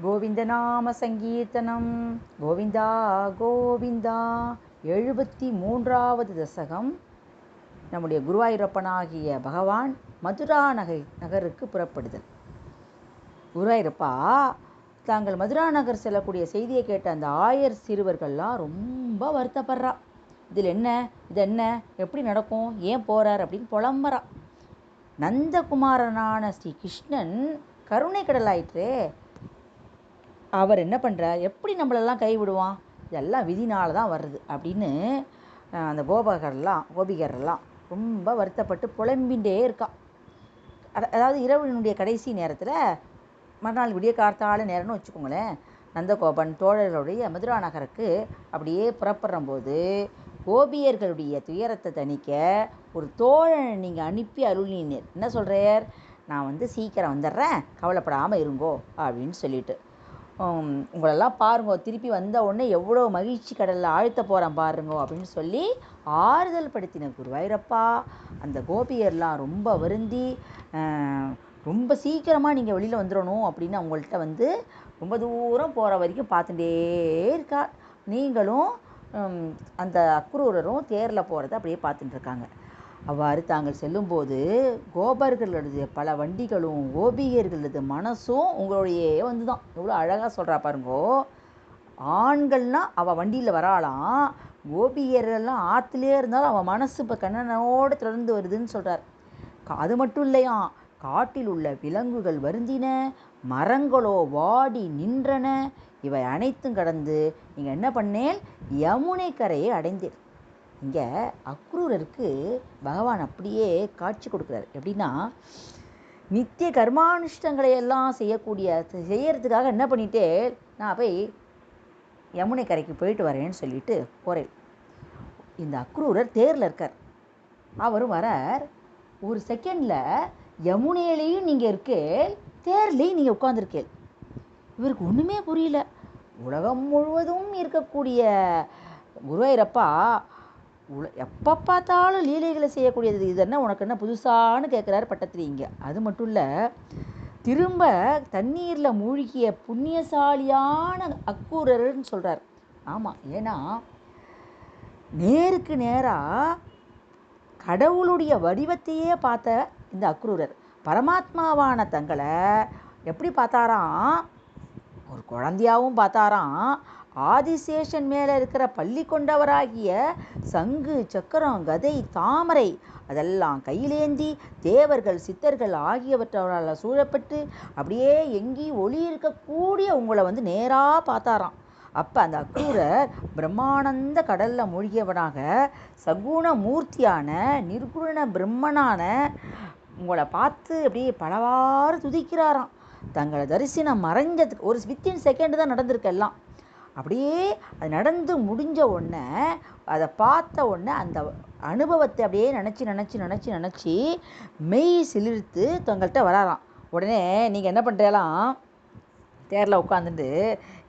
கோவிந்தநாம சங்கீர்த்தனம். கோவிந்தா கோவிந்தா. 73வது தசகம். நம்முடைய குருவாயூரப்பனாகிய பகவான் மதுரா நகருக்கு புறப்படுதல். குருவாயூரப்பா தாங்கள் மதுரா நகர் செல்லக்கூடிய செய்தியை கேட்ட அந்த ஆயர் சிறுவர்கள்லாம் ரொம்ப வருத்தப்படுறா. இது என்ன எப்படி நடக்கும், ஏன் போகிறார் அப்படின்னு புலம்புறா. நந்தகுமாரனான ஸ்ரீ கிருஷ்ணன் கருணை கடலாயிற்றே, அவர் என்ன பண்ணுறார், எப்படி நம்மளெல்லாம் கைவிடுவான், இதெல்லாம் விதினால தான் வருது அப்படின்னு அந்த கோபிகரெல்லாம் ரொம்ப வருத்தப்பட்டு புலம்பின்றே இருக்கா. அதாவது இரவினுடைய கடைசி நேரத்தில், மறுநாள் விடிய கார்த்தால நேரம்னு வச்சுக்கோங்களேன், நந்தகோபன் தோழர்களுடைய மதுரா நகருக்கு அப்படியே புறப்படும்போது கோபியர்களுடைய துயரத்தை தணிக்க ஒரு தோழனை நீங்கள் அனுப்பி அருளினீர். என்ன சொல்கிறார், நான் சீக்கிரம் வந்துடுறேன், கவலைப்படாமல் இருங்கோ அப்படின்னு சொல்லிட்டு, உங்களெல்லாம் பாருங்கோ, திருப்பி வந்த உடனே எவ்வளோ மகிழ்ச்சி கடலில் ஆழ்த்த போகிறேன் பாருங்கோ அப்படின்னு சொல்லி ஆறுதல் படுத்தின குருவாயூரப்பா. அந்த கோபியர்லாம் ரொம்ப வருந்தி, ரொம்ப சீக்கிரமாக நீங்கள் வெளியில் வந்துடணும் அப்படின்னு அவங்கள்ட்ட ரொம்ப தூரம் போகிற வரைக்கும் பார்த்துட்டே இருக்கா. நீங்களும் அந்த அக்ரூரரும் தேரில் போகிறத அப்படியே பார்த்துட்டு இருக்காங்க. அவ்வாறு தாங்கள் செல்லும்போது கோபர்களது பல வண்டிகளும் கோபிகர்களது மனசும் உங்களுடைய தான். எவ்வளோ அழகாக சொல்கிறா பாருங்கோ. ஆண்கள்னால் அவள் வண்டியில் வராளாம், கோபியர்கள்லாம் ஆற்றுலேயே இருந்தாலும் அவள் மனசு இப்போ கண்ணனோடு தொடர்ந்து வருதுன்னு சொல்கிறார். அது மட்டும் இல்லையா, காட்டில் உள்ள விலங்குகள் வருந்தின, மரங்களோ வாடி நின்றன. இவை அனைத்தும் கடந்து நீங்கள் என்ன பண்ணேன், யமுனை கரையை அடைந்தீர். இங்கே அக்ரூரருக்கு பகவான் அப்படியே காட்சி கொடுக்குறாரு. எப்படின்னா, நித்திய கர்மானுஷ்டங்களை எல்லாம் செய்யறதுக்காக என்ன பண்ணிட்டே, நான் போய் யமுனை கரைக்கு போயிட்டு வரேன்னு சொல்லிட்டு போகிறேன். இந்த அக்ரூரர் தேரில் இருக்கார். அவரும் வரார். ஒரு செகண்டில் யமுனையிலையும் நீங்கள் இருக்கேள், தேர்லேயும் நீங்கள் உட்காந்துருக்கேள். இவருக்கு ஒன்றுமே புரியல. உலகம் முழுவதும் இருக்கக்கூடிய குருவாயூரப்பா எப்போ பார்த்தாலும் லீலைகளை செய்யக்கூடியது, இது என்ன உனக்கு என்ன புதுசான்னு கேட்குறாரு பட்டத்திரி. இங்கே அது மட்டும் இல்லை, திரும்ப தண்ணீரில் மூழ்கிய புண்ணியசாலியான அக்ரூரர்னு சொல்கிறார். ஆமாம், ஏன்னா நேருக்கு நேராக கடவுளுடைய வடிவத்தையே பார்த்த இந்த அக்ரூரர் பரமாத்மாவான தங்களை எப்படி பார்த்தாராம், ஒரு குழந்தையாகவும் பார்த்தாராம். ஆதிசேஷன் மேலே இருக்கிற பள்ளி கொண்டவராகிய சங்கு சக்கரம் கதை தாமரை அதெல்லாம் கையிலேந்தி தேவர்கள் சித்தர்கள் ஆகியவற்றால் சூழப்பட்டு அப்படியே எங்கி ஒளி இருக்கக்கூடிய உங்களை நேராக பார்த்தாராம். அப்போ அந்த அக்ரூரர் பிரம்மானந்த கடலில் மூழ்கியவனாக சகுண மூர்த்தியான நிர்குண பிரம்மனான உங்களை பார்த்து அப்படியே பலவாறு துதிக்கிறாராம். தங்களை தரிசனம் மறைஞ்சதுக்கு ஒரு வித்தின் செகண்டு தான் நடந்திருக்கு எல்லாம். அப்படியே அது நடந்து முடிஞ்ச உடனே, அதை பார்த்த உடனே அந்த அனுபவத்தை அப்படியே நினச்சி மெய் சிலிர்த்து தங்கள்கிட்ட வராராம். உடனே நீங்கள் என்ன பண்ணுறலாம், தேரில் உட்காந்துட்டு,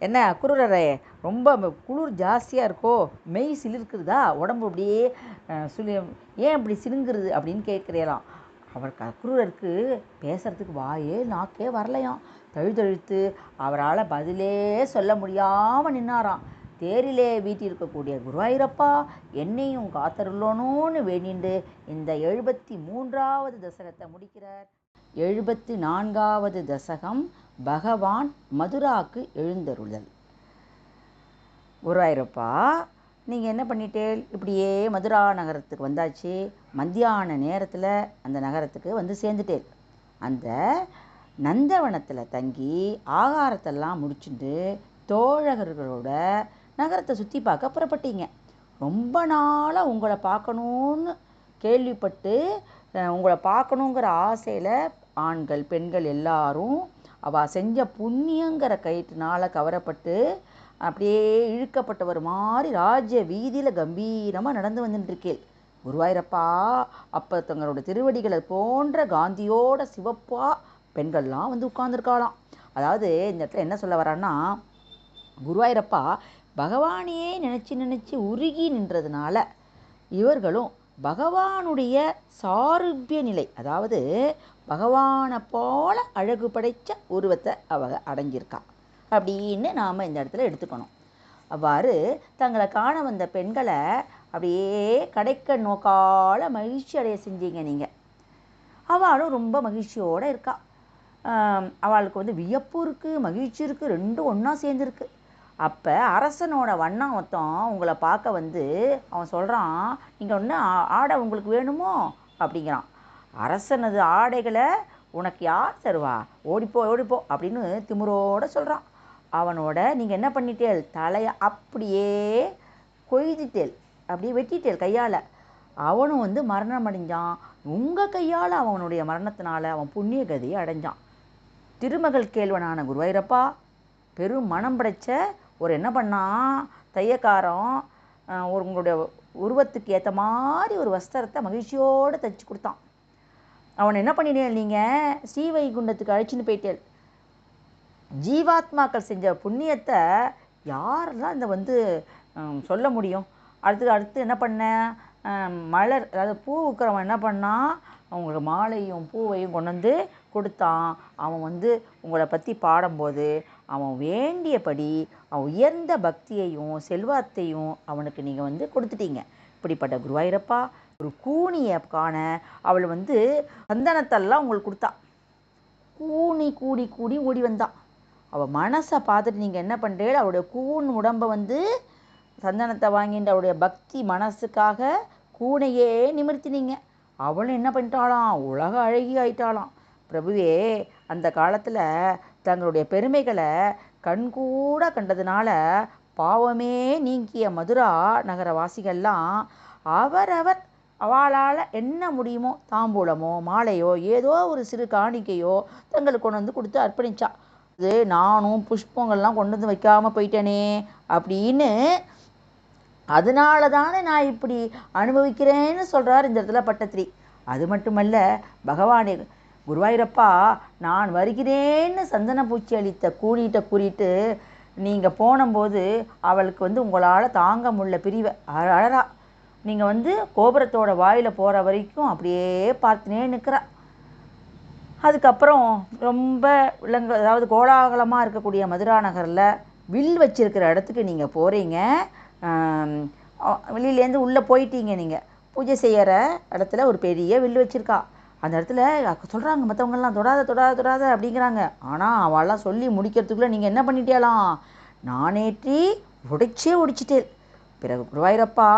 என்ன அக்ரூரரே ரொம்ப குளிர் ஜாஸ்தியாக இருக்கோ, மெய் சிலிர்க்குறதா, உடம்பு அப்படியே ஏன் இப்படி சிலுங்குறது அப்படின்னு கேட்குறேலாம். அவருக்கு அக்ரூரருக்கு பேசுகிறதுக்கு வாயே நாக்கே வரலையாம். தழுத்தழுத்து அவரால் பதிலே சொல்ல முடியாமல் நின்னாராம். தேரிலே வீட்டிருக்கக்கூடிய குருவாயூரப்பா என்னையும் காத்தருளோன்னு வேண்டிண்டு இந்த 73வது தசகத்தை முடிக்கிறார். 74வது தசகம் பகவான் மதுராக்கு எழுந்தருளல். குருவாயூரப்பா நீங்கள் என்ன பண்ணிட்டேன், இப்படியே மதுரா நகரத்துக்கு வந்தாச்சு. மத்தியான நேரத்தில் அந்த நகரத்துக்கு சேர்ந்துட்டேன். அந்த நந்தவனத்தில் தங்கி ஆகாரத்தெல்லாம் முடிச்சுட்டு தோழர்களோட நகரத்தை சுற்றி பார்க்க புறப்பட்டீங்க. ரொம்ப நாளாக உங்களை பார்க்கணுன்னு கேள்விப்பட்டு, உங்களை பார்க்கணுங்கிற ஆசையில் ஆண்கள் பெண்கள் எல்லாரும் அவள் செஞ்ச புண்ணியங்கிற கயிற்றுனால கவரப்பட்டு அப்படியே இழுக்கப்பட்டவர் மாதிரி ராஜ்ய வீதியில் கம்பீரமாக நடந்து வந்துட்டுருக்கேள். குருவாயூரப்பா அப்போ தங்களோட திருவடிகளை போன்ற காந்தியோட சிவப்பா பெண்கள்லாம் உட்கார்ந்துருக்காளாம். அதாவது இந்த இடத்துல என்ன சொல்ல வரான்னா, குருவாயூரப்பா பகவானையே நினச்சி உருகி நின்றதுனால இவர்களும் பகவானுடைய சாருபிய நிலை, அதாவது பகவானை போல அழகு படைத்த உருவத்தை அவங்க அடைஞ்சிருக்கா. அப்படின்னு நாம் இந்த இடத்துல எடுத்துக்கணும். அவ்வாறு தங்களை காண வந்த பெண்களை அப்படியே கடைக்க நோக்கால மகிழ்ச்சி அடைய செஞ்சீங்க நீங்கள். அவளும் ரொம்ப மகிழ்ச்சியோடு இருக்கா. அவளுக்கு வந்து வியப்பு இருக்குது, மகிழ்ச்சி இருக்குது, ரெண்டும் ஒன்றா சேர்ந்துருக்கு. அப்போ அரசனோட வண்ணம் மொத்தம் உங்களை பார்க்க வந்து அவன் சொல்கிறான், நீங்கள் ஒன்று ஆடை உங்களுக்கு வேணுமோ அப்படிங்கிறான். அரசனது ஆடைகளை உனக்கு யார் தருவா, ஓடிப்போ ஓடிப்போ அப்படின்னு திமிரோடு சொல்கிறான். அவனோட நீங்கள் என்ன பண்ணிட்டேல், தலையை அப்படியே கொய்திட்டேல், அப்படியே வெட்டிட்டேல் கையால். அவனும் வந்து மரணம் அடைஞ்சான். உங்கள் கையால் அவனுடைய மரணத்தினால அவன் புண்ணிய கதியை அடைஞ்சான். திருமகள் கேள்வனான குருவாயூரப்பா பெரும் மனம் படைச்ச ஒரு என்ன பண்ணான், தையக்காரன் ஒரு உங்களுடைய உருவத்துக்கு ஏற்ற மாதிரி ஒரு வஸ்திரத்தை மகிழ்ச்சியோடு தைச்சி கொடுத்தான். அவனை என்ன பண்ணினேன், நீங்கள் ஸ்ரீவைகுண்டத்துக்கு அழைச்சின்னு போயிட்டேன். ஜீவாத்மாக்கள் செஞ்ச புண்ணியத்தை யாரெல்லாம் இந்த வந்து சொல்ல முடியும். அடுத்து என்ன பண்ண, மலர் அதாவது பூ விற்கிறவன் என்ன பண்ணான், அவங்களுக்கு மாலையும் பூவையும் கொண்டு வந்து கொடுத்தான். அவன் வந்து உங்களை பற்றி பாடும்போது அவன் வேண்டியபடி அவன் உயர்ந்த பக்தியையும் செல்வத்தையும் அவனுக்கு நீங்கள் வந்து கொடுத்துட்டீங்க. இப்படிப்பட்ட குருவாயூரப்பா ஒரு கூனியை காண அவள் வந்து சந்தனத்தெல்லாம் உங்களுக்கு கொடுத்தா. கூடி கூடி ஓடி வந்தான். அவள் மனசை பார்த்துட்டு நீங்கள் என்ன பண்ணுறீங்க, அவளுடைய கூன் உடம்பை வந்து சந்தனத்தை வாங்கிட்டு அவளுடைய பக்தி மனசுக்காக கூனையே நிமிர்த்தினீங்க. அவளும் என்ன பண்ணிட்டாளாம், உலக அழகி ஆயிட்டாளாம். பிரபுவே அந்த காலத்தில் தங்களுடைய பெருமைகளை கண்கூட கண்டதுனால பாவமே நீங்கிய மதுரா நகர வாசிகள்லாம் அவரவர் அவளால் என்ன முடியுமோ தாம்பூலமோ மாலையோ ஏதோ ஒரு சிறு காணிக்கையோ தங்களுக்கு கொண்டு வந்து கொடுத்து அர்ப்பணிச்சா. அது நானும் புஷ்பங்கள்லாம் கொண்டு வந்து வைக்காமல் போயிட்டேனே அப்படின்னு அதனால தானே நான் இப்படி அனுபவிக்கிறேன்னு சொல்கிறார் இந்த இடத்துல பட்டத்திரி. அது மட்டுமல்ல, பகவானே குருவாயூரப்பா நான் வருகிறேன்னு சந்தன பூச்சி அளித்த கூணிகிட்ட கூறிட்டு நீங்கள் போனும்போது அவளுக்கு வந்து உங்களால் தாங்க முடியல பிரிவை அழறா. நீங்கள் வந்து கோபுரத்தோட வாயில் போகிற வரைக்கும் அப்படியே பார்த்துனே நிற்கிறா. அதுக்கப்புறம் ரொம்ப அதாவது கோலாகலமாக இருக்கக்கூடிய மதுரா நகரில் வில் வச்சிருக்கிற இடத்துக்கு நீங்கள் போகிறீங்க. வெளியிலேருந்து உள்ளே போயிட்டீங்க. நீங்கள் பூஜை செய்கிற இடத்துல ஒரு பெரிய வில் வச்சுருக்கா. அந்த இடத்துல சொல்கிறாங்க மற்றவங்கெல்லாம் தொடாத தொடாத தொடாத அப்படிங்கிறாங்க. ஆனால் அவள்லாம் சொல்லி முடிக்கிறதுக்குள்ளே நீங்கள் என்ன பண்ணிட்டேலாம், நானேற்றி உடைச்சே ஒடிச்சிட்டேன். பிறகு குருவாயூரப்பா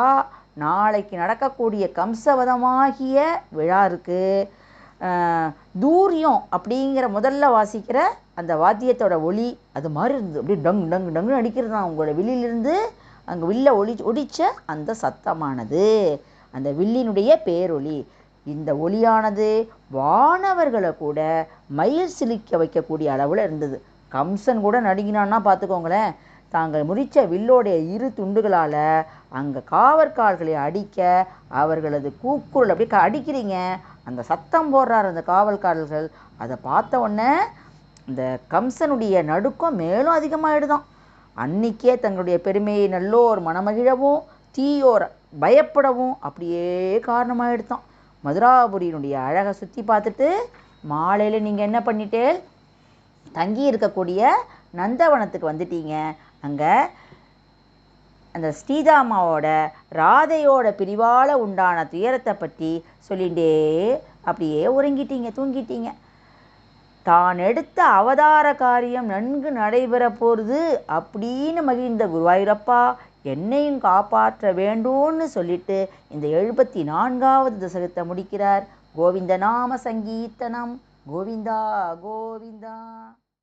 நாளைக்கு நடக்கக்கூடிய கம்சவதமாகிய விழா இருக்குது. தூரியம் அப்படிங்கிற முதல்ல வாசிக்கிற அந்த வாத்தியத்தோட ஒளி அது மாதிரி இருந்தது. அப்படியே டங்கு டங்கு டங்குன்னு அடிக்கிறது தான் உங்களோட வில்லிலிருந்து அங்கே வில்லை ஒடிச்ச அந்த சத்தமானது அந்த வில்லினுடைய பேரொளி. இந்த ஒளியானது வானவர்களை கூட மயில் சிலிக்க வைக்கக்கூடிய அளவில் இருந்தது. கம்சன் கூட நடுங்கினான்னா பார்த்துக்கோங்களேன். தாங்கள் முறித்த வில்லோடைய இரு துண்டுகளால் அங்கே காவற்கால்களை அடிக்க அவர்களது கூக்குரல் அப்படியே அடிக்கிறீங்க. அந்த சத்தம் போடுறார் அந்த காவல்காரர்கள். அதை பார்த்த உடனே இந்த கம்சனுடைய நடுக்கம் மேலும் அதிகமாகிடுதான். அன்னைக்கே தங்களுடைய பெருமையை நல்லோர் மனமகிழவும் தீயோர் பயப்படவும் அப்படியே காரணமாகிடுதான். மதுராபுரியினுடைய அழகை சுற்றி பார்த்துட்டு மாலையில் நீங்கள் என்ன பண்ணிட்டே தங்கி இருக்கக்கூடிய நந்தவனத்துக்கு வந்துட்டீங்க. அங்கே அந்த ஸ்ரீதாமாவோட ராதையோட பிரிவால் உண்டான துயரத்தை பற்றி சொல்லிகிட்டே அப்படியே உறங்கிட்டீங்க, தூங்கிட்டீங்க. தான் எடுத்த அவதார காரியம் நன்கு நடைபெற போகிறது அப்படின்னு மகிழ்ந்த குருவாயூரப்பா என்னையும் காப்பாற்ற வேண்டும்னு சொல்லிட்டு இந்த 74வது தசகத்தை முடிக்கிறார். கோவிந்த நாம சங்கீர்த்தனம். கோவிந்தா கோவிந்தா.